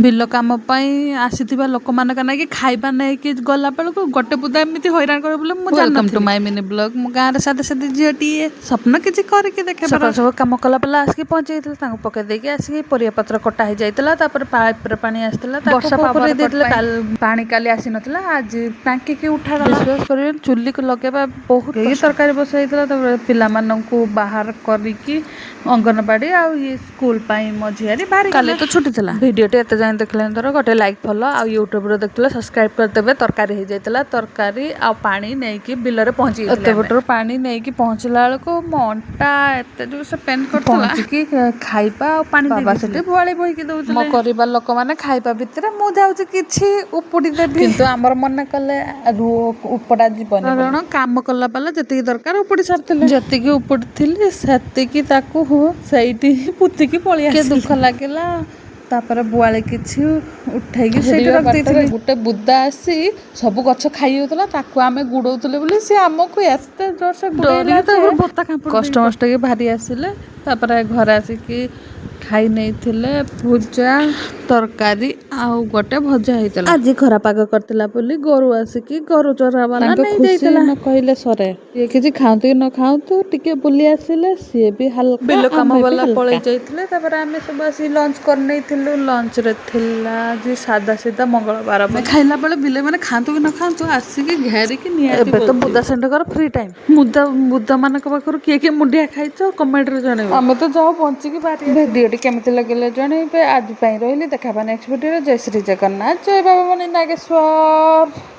ବିଲ କାମ ପାଇଁ ଆସିଥିବା ଲୋକମାନଙ୍କ ନାଗି ଖାଇବା ନେଇକି ଗଲା ବେଳକୁ ଗୋଟେ ବୁଦା ଏମିତି ହଇରାଣ କରିବ ବୋଲି ମୁଁ welcome to my mini blog. ମୁଁ ଗାଁରେ ସାଥେ ସାଥେ ଝିଅଟିଏ ସ୍ୱପ୍ନ କିଛି କରିକି ଦେଖେ। ସବୁ କାମ କଲା ବେଲା ଆସିକି ପହଞ୍ଚିଯାଇଥିଲା, ତାଙ୍କୁ ପକେଇ ଦେଇକି ଆସିକି ପରିବା ପତ୍ର କଟା ହେଇଯାଇଥିଲା। ତାପରେ ପାଇପ୍ରେ ପାଣି ଆସିଥିଲା, ବର୍ଷା ପାଣି ଦେଇଥିଲେ। ପାଣି କାଲି ଆସିନଥିଲା, ଆଜି ଟାଙ୍କିକି ଉଠାଗଲା। ବିଶ୍ୱାସ କରିବେନି ଚୁଲିକୁ ଲଗେଇବା ବହୁତ ତରକାରୀ ବସାଇଥିଲା। ତାପରେ ପିଲାମାନଙ୍କୁ ବାହାର କରିକି ଅଙ୍ଗନବାଡ଼ି ଆଉ ଇଏ ସ୍କୁଲ ପାଇଁ ମୋ ଝିଆରୀ ବାହାରି କାଲି ତ ଛୁଟି ଥିଲା। ଭିଡ଼ିଓଟି ଏତେ ଯାଏଁ ଦେଖିଲେନି ଧର ଗୋଟେ ଲାଇକ୍ ଫଲୋ, ଆଉ ୟୁଟ୍ୟୁବରେ ଦେଖିଲେ ସବସ୍କ୍ରାଇବ୍ କରିଦେବେ। ତରକାରୀ ହେଇଯାଇଥିଲା, ତରକାରୀ ଆଉ ପାଣି ନେଇକି ବିଲରେ ପହଞ୍ଚି ଏତେ ବାଟରୁ ପାଣି ନେଇକି ପହଞ୍ଚିଲା ବେଳକୁ ମୋ ଅଣ୍ଟା ଏତେ ଜୋରସେ ପେନ୍ କରୁଥିଲା। ପହଞ୍ଚିକି ଖାଇବା ଆଉ ପାଣି ବାବା ସେଠି ଭୁଆଳି ବୋହିକି ଦଉଥିଲେ। ମୋ କରିବା ଲୋକମାନେ ଖାଇବା ଭିତରେ ମୁଁ ଯାଉଛି କିଛି ଉପୁଡ଼ି ଦେବି, କିନ୍ତୁ ଆମର ମନେ କଲେ ଉପଡ଼ା ଯିବନି। କାରଣ କାମ କଲା ପାଲା ଯେତିକି ଦରକାର ଉପୁଡ଼ି ସାରିଥିଲେ। ଯେତିକି ଉପୁଡ଼ିଥିଲି ସେତିକି ତାକୁ ସେଇଠି ପୋତିକି ପଳେଇ ଆସିଲି। ଦୁଃଖ ଲାଗିଲା। ତାପରେ ବୁଆଳି କିଛି ଉଠେଇକି ସେଇଠି ରଖିଦେଇଥିଲି। ଗୋଟେ ବୁଦା ଆସି ସବୁ ଗଛ ଖାଇ ଯାଉଥିଲା, ତାକୁ ଆମେ ଗୁଡ଼ଉଥିଲେ ବୋଲି ସେ ଆମକୁ ଏତେ ଜୋରସେ ଗୁଡ଼େଇଲା ଯେ କଷ୍ଟମଷ୍ଟକି ଭାରି ଆସିଲେ। ତାପରେ ଘରେ ଆସିକି ଖାଇ ନେଇଥିଲେ ଭଜା ତରକାରୀ ଆଉ ଗୋଟେ ଭଜା ହେଇଥିଲା। ଆଜି ଖରା ପାଗ କରିଥିଲା ବୋଲି ଗୋରୁ ଆସିକି ଗୋରୁ ଚରାବାଲା ନେଇଯାଇଥିଲା। ନ କହିଲେ ସରେ, ସିଏ କିଛି ଖାଆନ୍ତୁ କି ନ ଖାଆନ୍ତୁ ଟିକେ ବୁଲି ଆସିଲେ, ସିଏ ବି ହାଲକା ବିଲ କାମ ବାଲା ପଳେଇ ଯାଇଥିଲେ। ତାପରେ ଆମେ ସବୁ ଆସି ଲଞ୍ଚ କରିନେଇଥିଲୁ। ଲଞ୍ଚରେ ଥିଲା ଆଜି ସାଧା ସିଧା ମଙ୍ଗଳବାର ଖାଇଲା ବେଳେ ବିଲେ ମାନେ ଖାଆନ୍ତୁ କି ନ ଖାଆନ୍ତୁ ଆସିକି ଘେରିକି ନିହାତି। ଏବେ ତ ବୁଦା ସେଣ୍ଡଙ୍କର ଫ୍ରି ଟାଇମ୍। ବୁଦା ମାନଙ୍କ ପାଖରୁ କିଏ କିଏ ମୁଣ୍ଡିଆ ଖାଇଛ କମେଣ୍ଟରେ ଜଣେଇବ। ଆମେ ତ ଯାଉ ବଞ୍ଚିକି ବାହାରି। ଭିଡ଼ିଓଟି କେମିତି ଲାଗିଲା ଜଣେଇବେ। ଆଜି ପାଇଁ ରହିଲି, ଦେଖା ହେବା ନେକ୍ସଟ ଭିଡ଼ିଓରେ। ଜୟ ଶ୍ରୀ ଜଗନ୍ନାଥ, ଜୟ ବାବା ମଣି ନାଗେଶ୍ୱର।